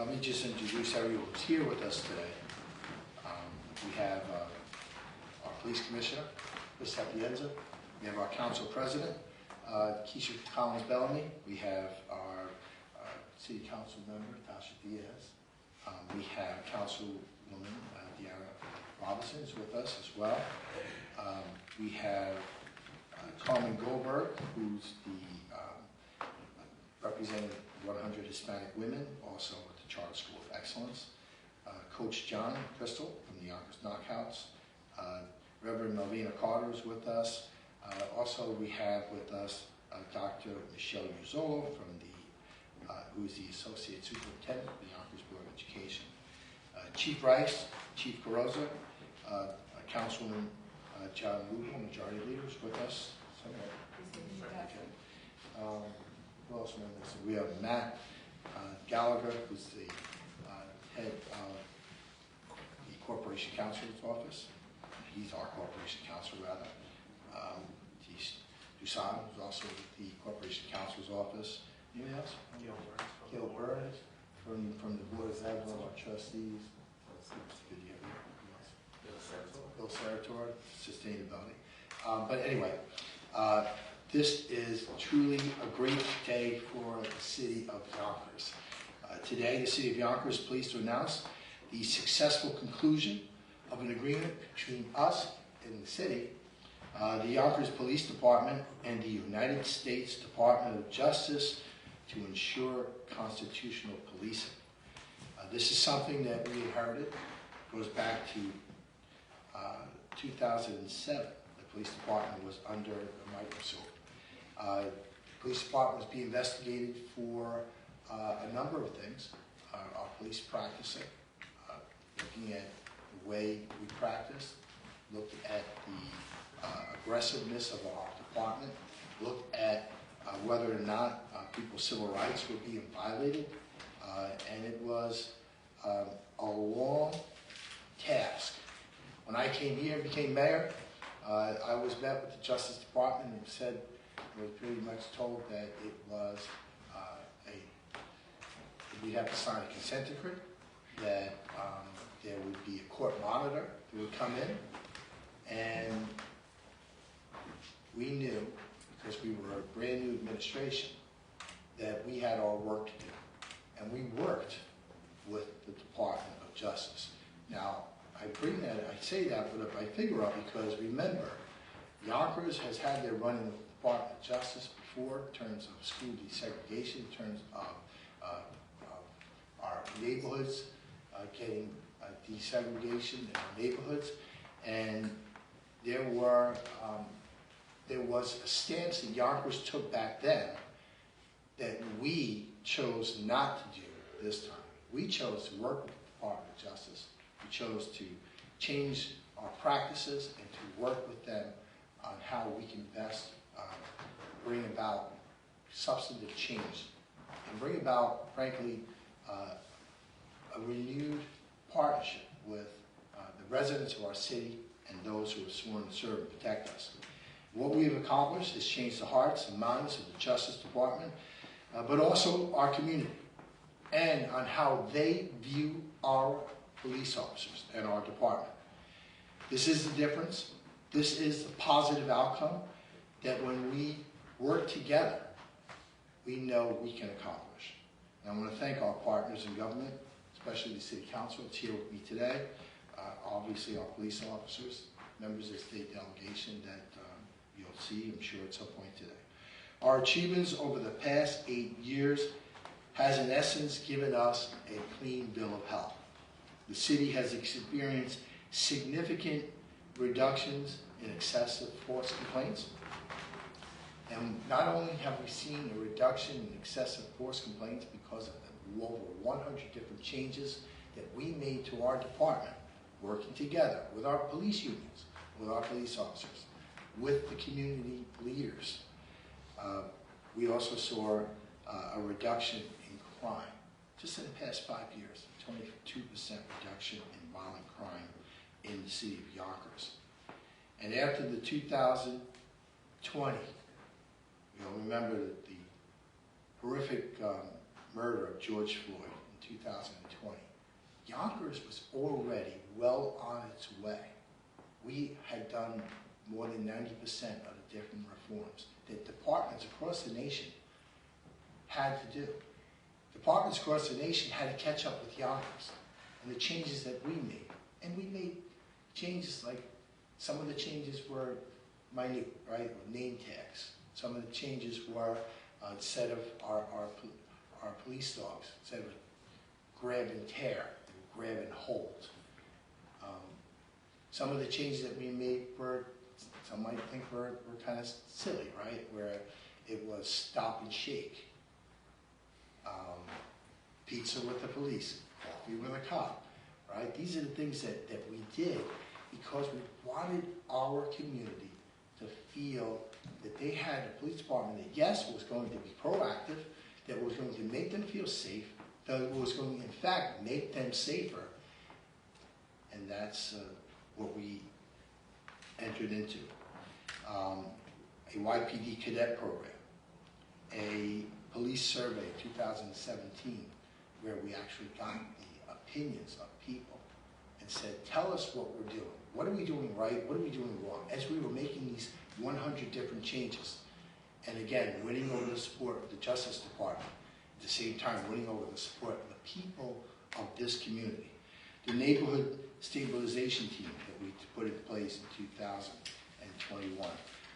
Let me just introduce everyone who's here with us today. We have our police commissioner, Ms. Sapienza. We have our council president, Keisha Collins-Bellamy. We have our city council member, Tasha Diaz. We have councilwoman Deanna Robinson is with us as well. We have Carmen Goldberg, who's the representing 100 Hispanic women, also with the Charter School of Excellence. Coach John Crystal from the Yonkers Knockouts. Reverend Melvina Carter is with us. Also, we have with us Dr. Michelle Uzzolo from the, who is the Associate Superintendent of the Yonkers Board of Education. Chief Rice, Chief Carrozza, Councilwoman John Lugo, Majority Leader, is with us. Who else am I missing? We have Matt Gallagher, who's the head of the Corporation Counselor's Office. He's our Corporation Counselor, rather. Dusan, who's also with the Corporation Counselor's Office. Anyone else? Gil Burns from the Board of Ed, one of our trustees. Bill Sarator, Sustainability. But anyway, this is truly a great day for the city of Yonkers. Today, the city of Yonkers is pleased to announce the successful conclusion of an agreement between us and the city, the Yonkers Police Department, and the United States Department of Justice to ensure constitutional policing. This is something that we inherited. It goes back to 2007. The police department was under a microscope. The police department was being investigated for a number of things. Our police practicing, looking at the way we practice, looked at the aggressiveness of our department, looked at whether or not people's civil rights were being violated, and it was a long task. When I came here and became mayor, I was met with the Justice Department and said, I was pretty much told that it was we'd have to sign a consent decree, that there would be a court monitor that would come in, and we knew, because we were a brand new administration, that we had our work to do, and we worked with the Department of Justice. Now, I say that with a finger up because remember, Yonkers has had their run in the Department of Justice before in terms of school desegregation, in terms of our neighborhoods getting desegregation in our neighborhoods, and there was a stance that Yonkers took back then that we chose not to do this time. We chose to work with the Department of Justice. We chose to change our practices and to work with them on how we can best bring about substantive change and bring about, frankly, a renewed partnership with the residents of our city and those who are sworn to serve and protect us. What we have accomplished is change the hearts and minds of the Justice Department, but also our community, and on how they view our police officers and our department. This is the difference. This is the positive outcome that when we work together, we know we can accomplish. And I want to thank our partners in government, especially the City Council that's here with me today, obviously our police officers, members of the state delegation that you'll see, I'm sure, at some point today. Our achievements over the past 8 years has in essence given us a clean bill of health. The city has experienced significant reductions in excessive force complaints. And not only have we seen a reduction in excessive force complaints because of the over 100 different changes that we made to our department, working together with our police unions, with our police officers, with the community leaders. We also saw a reduction in crime. Just in the past 5 years, 22% reduction in violent crime in the city of Yonkers. And after the 2020, you'll remember the horrific murder of George Floyd, 2020. Yonkers was already well on its way. We had done more than 90% of the different reforms that departments across the nation had to do. Departments across the nation had to catch up with Yonkers and the changes that we made. And we made changes like, some of the changes were minute, right? Name tags. Some of the changes were, instead of our police dogs, instead of grab and tear, they would grab and hold. Some of the changes that we made were, some might think were kind of silly, right? Where it was stop and shake. Pizza with the police, coffee with a cop, right? These are the things that we did because we wanted our community to feel that they had a police department that, yes, was going to be proactive, that was going to make them feel safe, that was going to, in fact, make them safer. And that's what we entered into. A YPD cadet program, a police survey 2017, where we actually got the opinions of people and said, tell us what we're doing. What are we doing right? What are we doing wrong? As we were making these 100 different changes. And again, winning over the support of the Justice Department, at the same time winning over the support of the people of this community. The neighborhood stabilization team that we put in place in 2021.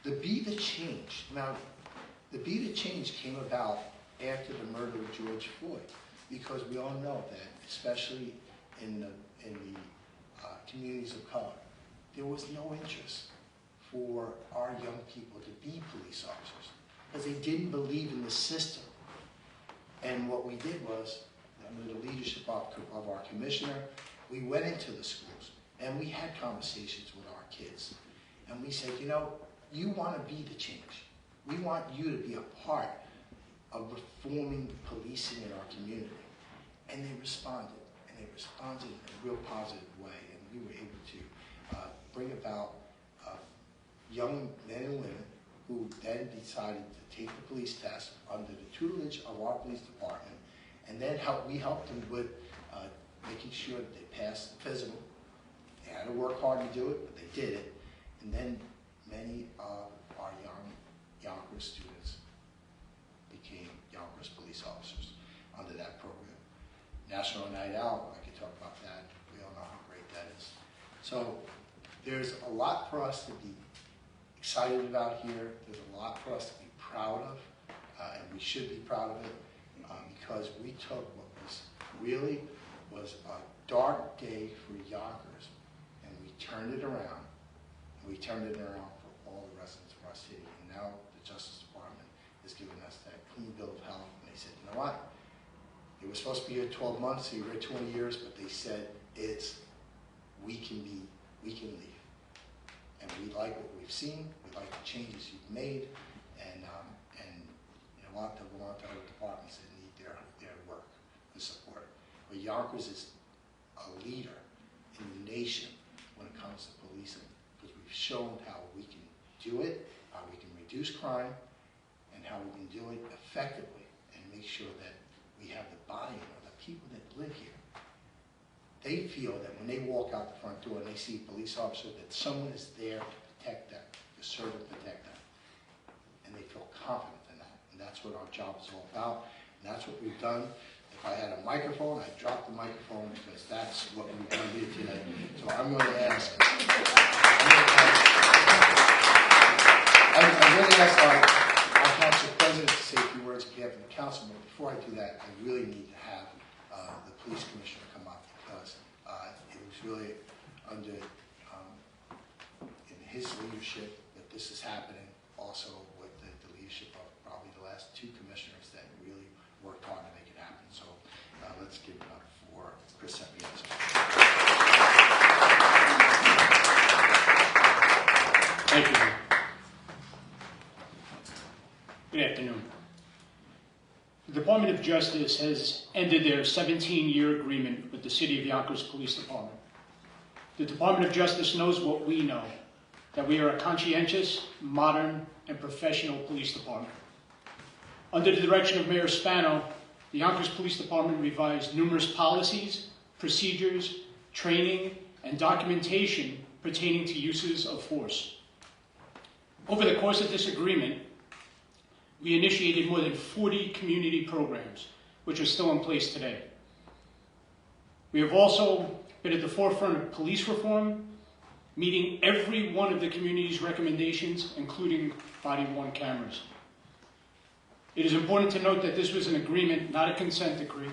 The Be the Change. Now, the Be the Change came about after the murder of George Floyd, because we all know that, especially in the communities of color, there was no interest for our young people to be police officers because they didn't believe in the system. And what we did was, under the leadership of our commissioner, we went into the schools and we had conversations with our kids. And we said, you know, you want to be the change. We want you to be a part of reforming policing in our community. And they responded, and they responded in a real positive way. And we were able to bring about young men and women who then decided to take the police test under the tutelage of our police department. And then we helped them with making sure that they passed the physical. They had to work hard to do it, but they did it. And then many of our young Yonkers students became Yonkers police officers under that program. National Night Out, I could talk about that. We all know how great that is. So there's a lot for us to be excited about here. There's a lot for us to be proud of, and we should be proud of it, because we took what was a dark day for Yonkers, and we turned it around. And we turned it around for all the residents of our city. And now the Justice Department is giving us that clean bill of health. And they said, you know what? It was supposed to be here 12 months, so you were here 20 years, but they said we can leave. And we like what we've seen, we like the changes you've made, and you know, want to go on to other departments that need their work and support. But Yonkers is a leader in the nation when it comes to policing, because we've shown how we can do it, how we can reduce crime, and how we can do it effectively and make sure that we have the buy-in of the people that live here. They feel that when they walk out the front door and they see a police officer, that someone is there to protect them, to serve and protect them. And they feel confident in that. And that's what our job is all about. And that's what we've done. If I had a microphone, I'd drop the microphone, because that's what we've done here today. So I'm going to ask, our council president to say a few words on behalf of the council. But before I do that, I really need to have the police commissioner come up, because it was really under in his leadership that this is happening, also with the leadership of probably the last two commissioners that really worked hard to make it happen. So let's give it up for Chris Sapienza. Thank you. Good afternoon. The Department of Justice has ended their 17-year agreement with the City of Yonkers Police Department. The Department of Justice knows what we know, that we are a conscientious, modern, and professional police department. Under the direction of Mayor Spano, the Yonkers Police Department revised numerous policies, procedures, training, and documentation pertaining to uses of force. Over the course of this agreement, we initiated more than 40 community programs, which are still in place today. We have also been at the forefront of police reform, meeting every one of the community's recommendations, including body-worn cameras. It is important to note that this was an agreement, not a consent decree.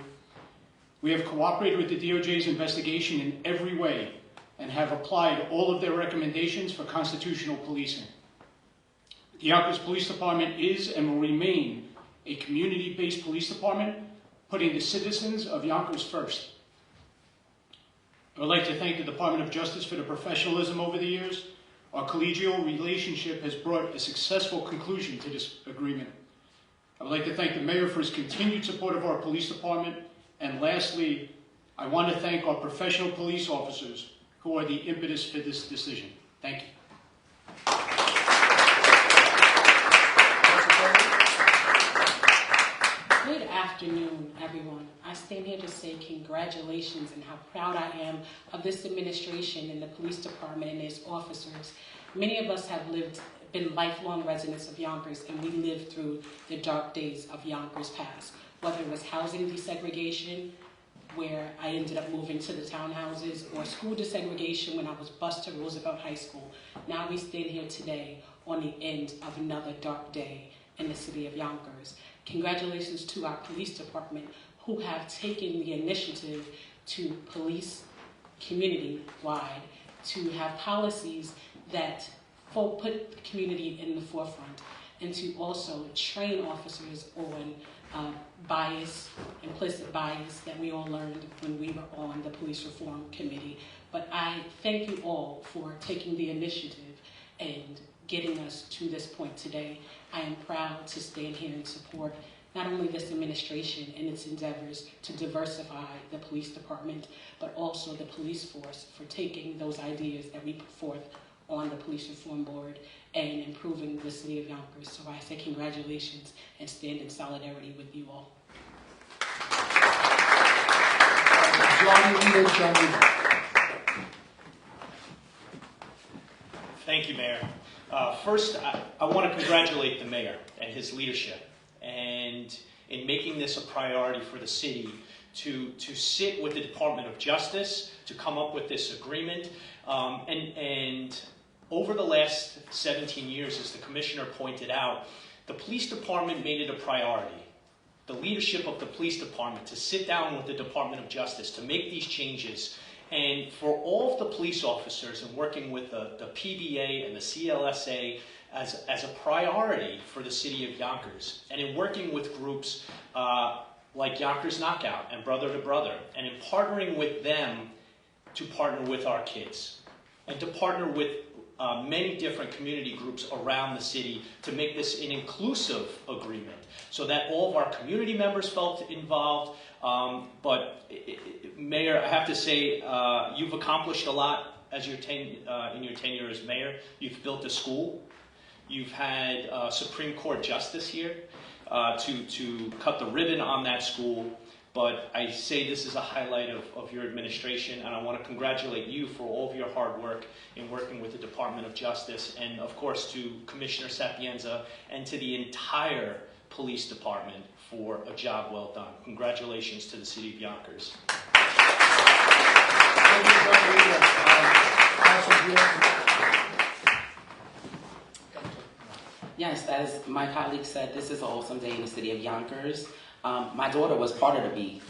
We have cooperated with the DOJ's investigation in every way and have applied all of their recommendations for constitutional policing. The Yonkers Police Department is and will remain a community-based police department, putting the citizens of Yonkers first. I would like to thank the Department of Justice for the professionalism over the years. Our collegial relationship has brought a successful conclusion to this agreement. I would like to thank the Mayor for his continued support of our police department. And lastly, I want to thank our professional police officers who are the impetus for this decision. Thank you. Good afternoon, everyone. I stand here to say congratulations and how proud I am of this administration and the police department and its officers. Many of us have been lifelong residents of Yonkers, and we lived through the dark days of Yonkers past, whether it was housing desegregation, where I ended up moving to the townhouses, or school desegregation when I was bused to Roosevelt High School. Now we stand here today on the end of another dark day in the city of Yonkers. Congratulations to our police department who have taken the initiative to police community-wide, to have policies that put the community in the forefront, and to also train officers on bias, implicit bias that we all learned when we were on the Police Reform Committee. But I thank you all for taking the initiative and getting us to this point today. I am proud to stand here and support not only this administration and its endeavors to diversify the police department, but also the police force for taking those ideas that we put forth on the Police Reform Board and improving the city of Yonkers. So I say congratulations and stand in solidarity with you all. Thank you, Mayor. First, I want to congratulate the Mayor and his leadership, and in making this a priority for the city to sit with the Department of Justice to come up with this agreement. And over the last 17 years, as the Commissioner pointed out, the police department made it a priority, the leadership of the police department, to sit down with the Department of Justice to make these changes. And for all of the police officers and working with the PBA and the CLSA as a priority for the city of Yonkers, and in working with groups like Yonkers Knockout and Brother to Brother, and in partnering with them to partner with our kids, and to partner with many different community groups around the city to make this an inclusive agreement so that all of our community members felt involved. Mayor, I have to say, you've accomplished a lot as in your tenure as mayor. You've built a school. You've had Supreme Court justice here to cut the ribbon on that school. But I say this is a highlight of your administration, and I want to congratulate you for all of your hard work in working with the Department of Justice, and of course to Commissioner Sapienza and to the entire police department for a job well done. Congratulations to the city of Yonkers. Yes, as my colleague said, this is an awesome day in the city of Yonkers. My daughter was part of Be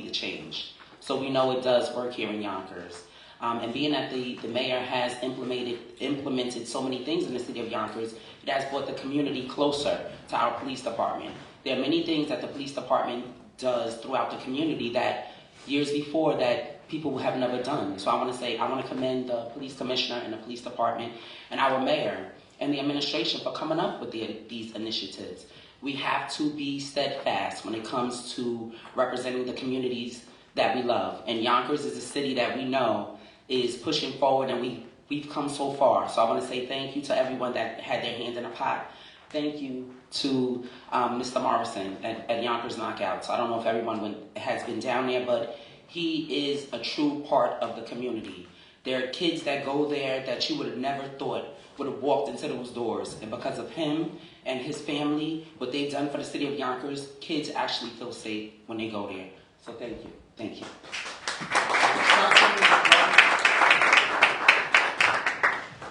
the Change, so we know it does work here in Yonkers. And being that the mayor has implemented so many things in the city of Yonkers, it has brought the community closer to our police department. There are many things that the police department does throughout the community that years before that people have never done. So I want to commend the police commissioner and the police department and our mayor and the administration for coming up with these initiatives. We have to be steadfast when it comes to representing the communities that we love. And Yonkers is a city that we know is pushing forward, and we've come so far. So I want to say thank you to everyone that had their hands in the pot thank you to Mr. Morrison at Yonkers Knockouts. I don't know if everyone has been down there, but he is a true part of the community. There are kids that go there that you would have never thought would have walked into those doors. And because of him and his family, what they've done for the city of Yonkers, kids actually feel safe when they go there. So thank you. Thank you.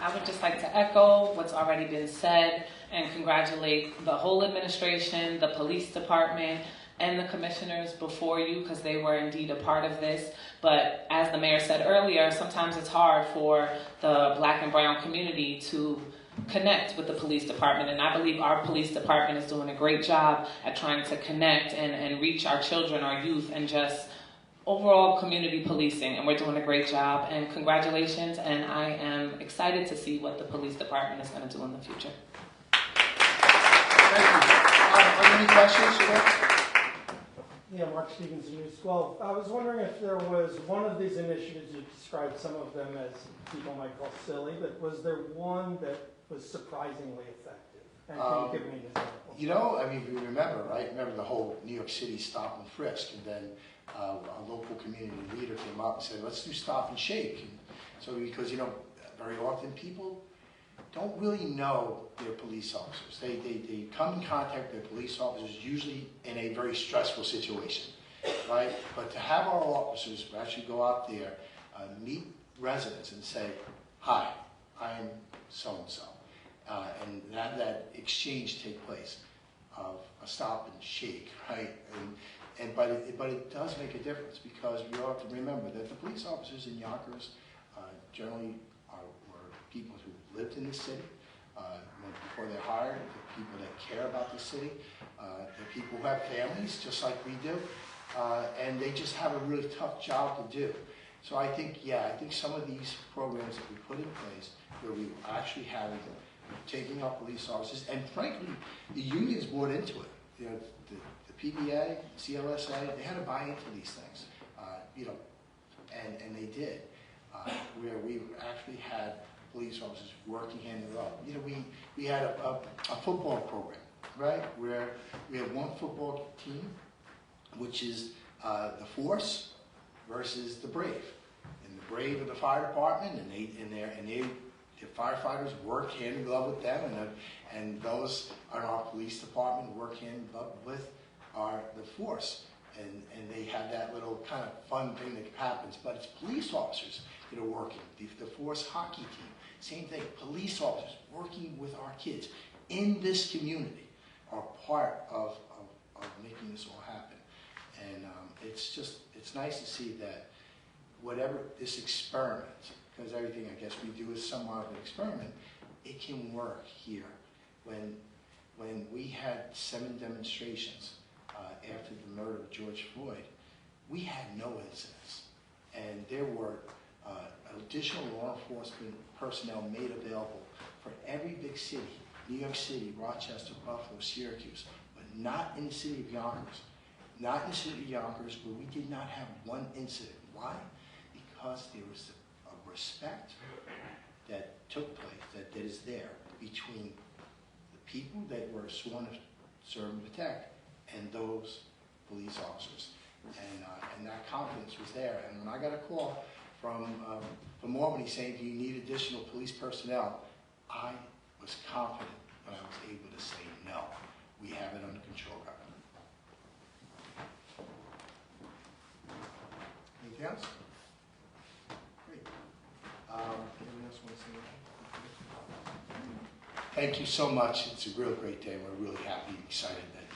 I would just like to echo what's already been said and congratulate the whole administration, the police department, and the commissioners before you, because they were indeed a part of this. But as the mayor said earlier, sometimes it's hard for the Black and brown community to connect with the police department, and I believe our police department is doing a great job at trying to connect and reach our children, our youth, and just overall community policing, and we're doing a great job, and congratulations, and I am excited to see what the police department is going to do in the future. Thank you. Are there any questions? Yeah, Mark Stevenson, News 12. I was wondering if there was one of these initiatives, you described some of them as people might call silly, but was there one that was surprisingly effective? And can you give me an example? You know, I mean, you remember, right? Remember the whole New York City stop and frisk, and then a local community leader came up and said, let's do stop and shake. And so, because, you know, very often people don't really know their police officers. They come in contact with their police officers usually in a very stressful situation, right? But to have our officers actually go out there, meet residents and say, hi, I'm so-and-so, and have that exchange take place of a stop and shake, right? But it does make a difference, because we all have to remember that the police officers in Yonkers generally were people who lived in the city before they're hired, the people that care about the city, the people who have families just like we do, and they just have a really tough job to do. So I think, yeah, I think some of these programs that we put in place, where we actually have taking our police officers, and frankly, the unions bought into it. You know, the PBA, CLSA, they had to buy into these things, you know, and they did. Where we actually had police officers working hand in glove. You know, we had a football program, right, where we had one football team, which is the Force versus the Brave. And the Brave are the fire department, and the firefighters work hand in glove with them, and those are our police department work hand in glove with the Force. And they have that little kind of fun thing that happens, but it's police officers that are working. The Force hockey team, same thing. Police officers working with our kids in this community are part of making this all happen. And it's nice to see that whatever this experiment, because everything I guess we do is somewhat of an experiment, it can work here. When we had 7 demonstrations after the murder of George Floyd, we had no incidents, and there were additional law enforcement personnel made available for every big city, New York City, Rochester, Buffalo, Syracuse, but not in the city of Yonkers. Not in the city of Yonkers, where we did not have one incident. Why? Because there was a respect that took place, that is there between the people that were sworn to serve and protect and those police officers. And that confidence was there. And when I got a call from Albany saying, do you need additional police personnel, I was confident when I was able to say no. We have it under control, Governor. Anything else? Great. Anyone else want to say anything? Thank you so much. It's a real great day. We're really happy and excited that